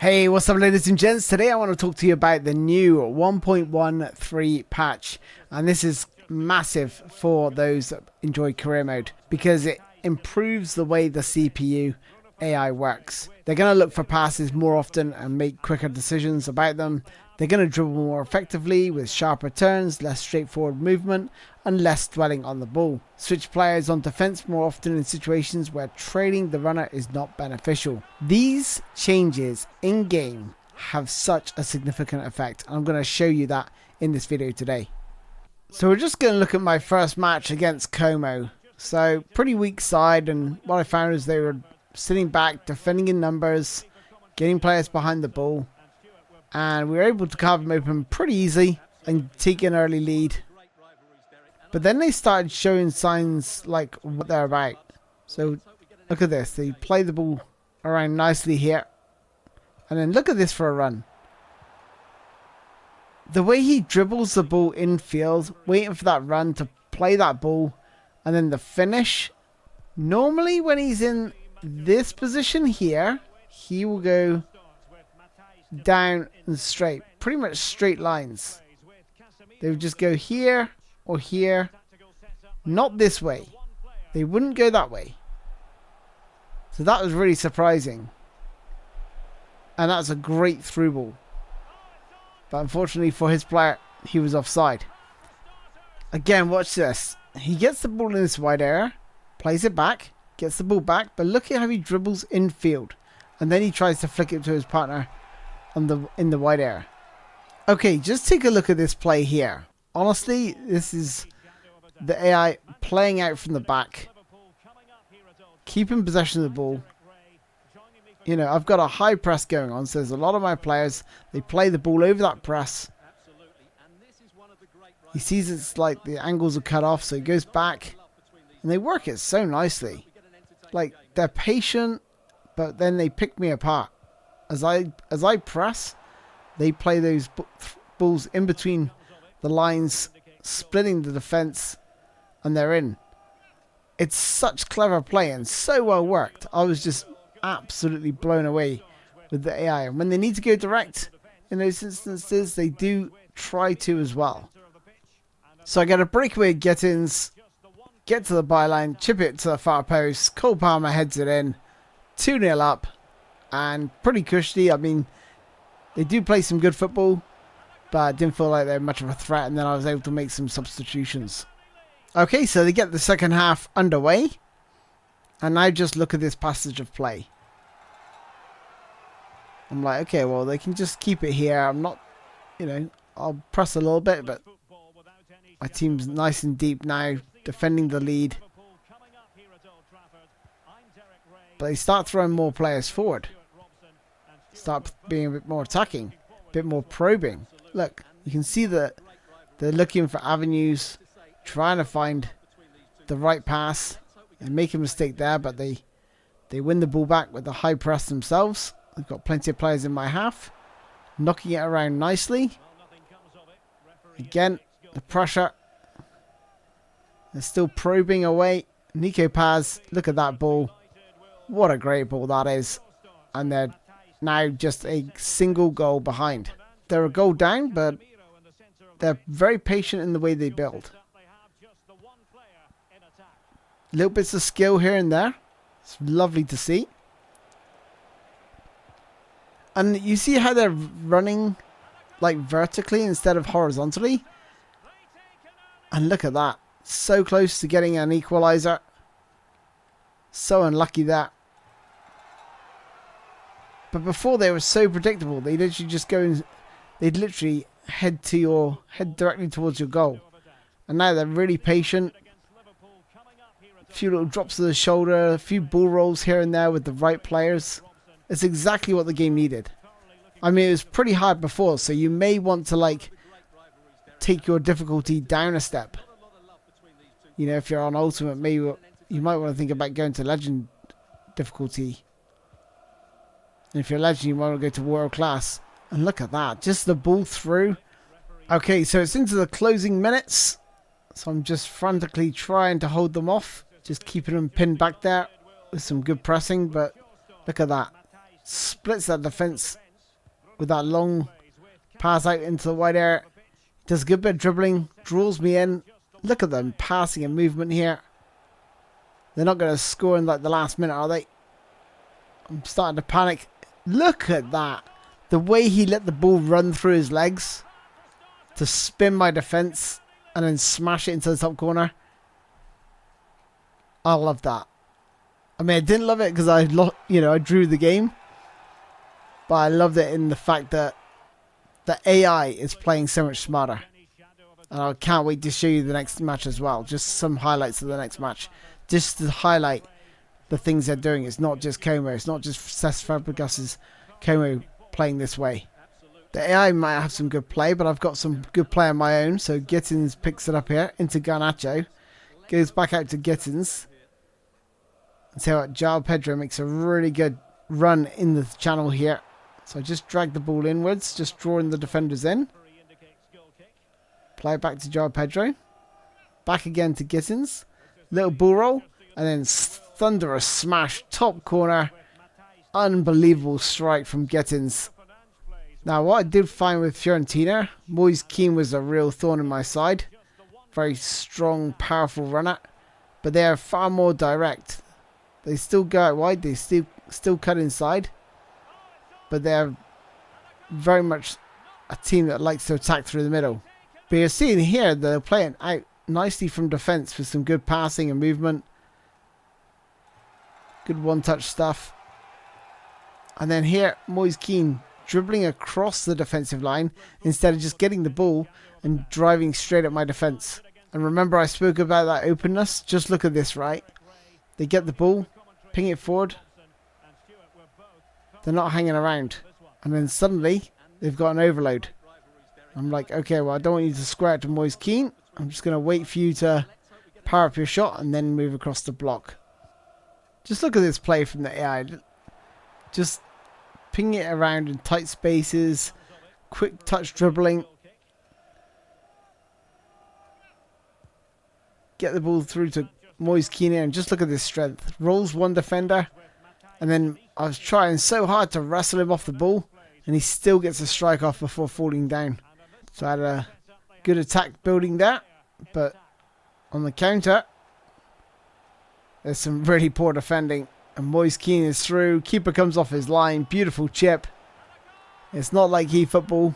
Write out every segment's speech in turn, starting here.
Hey, what's up ladies and gents? Today I want to talk to you about the new 1.13 patch, and this is massive for those that enjoy career mode because it improves the way the CPU AI works. They're going to look for passes more often and make quicker decisions about them. They're going to dribble more effectively with sharper turns, less straightforward movement and less dwelling on the ball. Switch players on defense more often in situations where trailing the runner is not beneficial. These changes in game have such a significant effect. I'm going to show you that in this video today. So we're just going to look at my first match against Como. So pretty weak side, and what I found is they were sitting back, defending in numbers, getting players behind the ball, and we were able to carve them open pretty easy and take an early lead. But then they started showing signs like what they're about. So look at this, they play the ball around nicely here, and then look at this for a run. The way he dribbles the ball infield, waiting for that run to play that ball, and then the finish. Normally when he's in this position here, he will go down and straight, pretty much straight lines. They would just go here or here, not this way. They wouldn't go that way. So that was really surprising, and that's a great through ball, but unfortunately for his player, he was offside. Again, watch this. He gets the ball in this wide area, plays it back, gets the ball back, but look at how he dribbles infield, and then he tries to flick it to his partner in the wide area. Okay, just take a look at this play here. Honestly, this is the AI playing out from the back, keeping possession of the ball. You know, I've got a high press going on, so there's a lot of my players, they play the ball over that press. He sees it's like the angles are cut off, so he goes back, and they work it so nicely. Like, they're patient, but then they pick me apart. As I press, they play those balls in between the lines, splitting the defense, and they're in. It's such clever play and so well worked. I was just absolutely blown away with the AI. And when they need to go direct in those instances, they do try to as well. So I get a breakaway get-ins, get to the byline, chip it to the far post, Cole Palmer heads it in, 2-0 up, and pretty cushy. I mean, they do play some good football, but I didn't feel like they were much of a threat, and then I was able to make some substitutions. Okay, so they get the second half underway, and now just look at this passage of play. I'm like, okay, well, they can just keep it here. I'm not, you know, I'll press a little bit, but my team's nice and deep now, defending the lead. But they start throwing more players forward. Start being a bit more attacking, a bit more probing. Look, you can see that they're looking for avenues, trying to find the right pass. They make a mistake there, but they win the ball back with the high press themselves. They've got plenty of players in my half, knocking it around nicely. Again, the pressure. They're still probing away. Nico Paz, look at that ball. What a great ball that is. And they're now just a single goal behind. They're a goal down, but they're very patient in the way they build. Little bits of skill here and there. It's lovely to see. And you see how they're running like vertically instead of horizontally. And look at that. So close to getting an equalizer. So unlucky that. But before they were so predictable. They literally just go and they'd literally head directly towards your goal. And now they're really patient. A few little drops to the shoulder, a few ball rolls here and there with the right players. It's exactly what the game needed. I mean, it was pretty hard before, so you may want to like take your difficulty down a step. You know, if you're on Ultimate, maybe you might want to think about going to Legend difficulty. And if you're Legend, you might want to go to World Class. And look at that, just the ball through. Okay, so it's into the closing minutes. So I'm just frantically trying to hold them off. Just keeping them pinned back there with some good pressing. But look at that. Splits that defence with that long pass out into the wide area. Does a good bit of dribbling, draws me in. Look at them passing and movement here. They're not going to score in like the last minute, are they? I'm starting to panic. Look at that. The way he let the ball run through his legs to spin my defense and then smash it into the top corner. I love that. I mean, I didn't love it because I drew the game. But I loved it in the fact that the AI is playing so much smarter. And I can't wait to show you the next match as well. Just some highlights of the next match. Just to highlight the things they're doing. It's not just Como. It's not just Cesc Fabregas's Como playing this way. The AI might have some good play, but I've got some good play on my own. So Gittins picks it up here into Garnacho. Goes back out to Gittins. And so João Pedro makes a really good run in the channel here. So I just drag the ball inwards, just drawing the defenders in. Play it back to João Pedro. Back again to Gittins. Little ball roll. And then thunderous smash. Top corner. Unbelievable strike from Gittins. Now what I did find with Fiorentina, Moise Kean was a real thorn in my side. Very strong, powerful runner. But they are far more direct. They still go out wide. They still cut inside. But they're very much a team that likes to attack through the middle. But you're seeing here they're playing out nicely from defence with some good passing and movement. Good one-touch stuff. And then here, Moise Kean dribbling across the defensive line instead of just getting the ball and driving straight at my defence. And remember I spoke about that openness? Just look at this, right? They get the ball, ping it forward. They're not hanging around. And then suddenly, they've got an overload. I'm like, okay, well, I don't want you to square it to Moise Kean. I'm just going to wait for you to power up your shot and then move across the block. Just look at this play from the AI. Just ping it around in tight spaces. Quick touch dribbling. Get the ball through to Moise Kean and just look at this strength. Rolls one defender. And then I was trying so hard to wrestle him off the ball. And he still gets a strike off before falling down. So I had a good attack building there. But on the counter, there's some really poor defending. And Moise Kean is through. Keeper comes off his line. Beautiful chip. It's not like eFootball,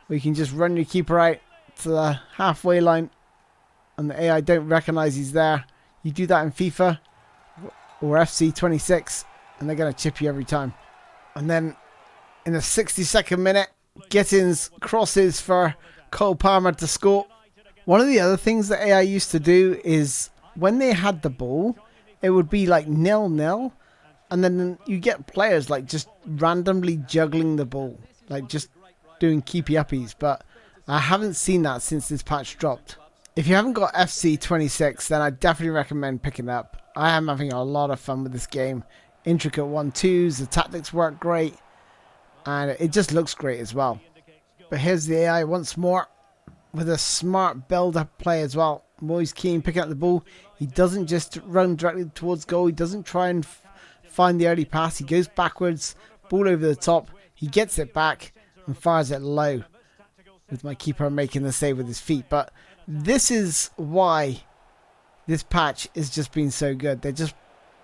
where you can just run your keeper out to the halfway line. And the AI don't recognise he's there. You do that in FIFA or FC 26. And they're going to chip you every time. And then in the 62nd minute, Gittins crosses for Cole Palmer to score. One of the other things that AI used to do is when they had the ball, it would be like 0-0. And then you get players like just randomly juggling the ball. Like just doing keepy-uppies. But I haven't seen that since this patch dropped. If you haven't got FC 26, then I definitely recommend picking it up. I am having a lot of fun with this game. Intricate 1-2s, the tactics work great, and it just looks great as well. But here's the AI once more with a smart build-up play as well. Moise Kean picking up the ball. He doesn't just run directly towards goal. He doesn't try and find the early pass. He goes backwards, ball over the top. He gets it back and fires it low, with my keeper making the save with his feet. But this is why this patch has just been so good. They're just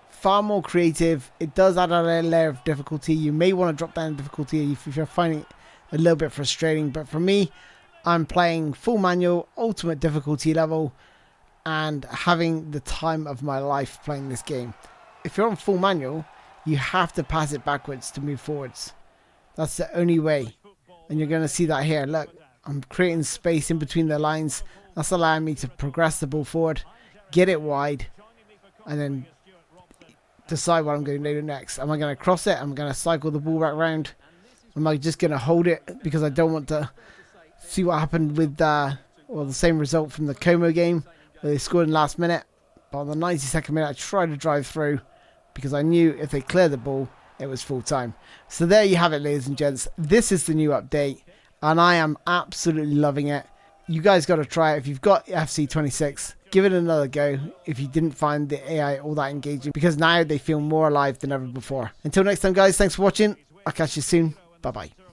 far more creative. It does add a layer of difficulty. You may want to drop down difficulty if you're finding it a little bit frustrating, but for me, I'm playing full manual, ultimate difficulty level, and having the time of my life playing this game. If you're on full manual, you have to pass it backwards to move forwards. That's the only way, and you're going to see that here. Look, I'm creating space in between the lines. That's allowing me to progress the ball forward, get it wide, and then decide what I'm going to do next. Am I going to cross it? Am I going to cycle the ball back around? Am I just going to hold it because I don't want to see what happened with the same result from the Como game where they scored in the last minute. But on the 92nd minute, I tried to drive through because I knew if they cleared the ball, it was full time. So there you have it, ladies and gents. This is the new update, and I am absolutely loving it. You guys got to try it. If you've got FC 26, give it another go if you didn't find the AI all that engaging, because now they feel more alive than ever before. Until next time, guys, thanks for watching. I'll catch you soon. Bye-bye.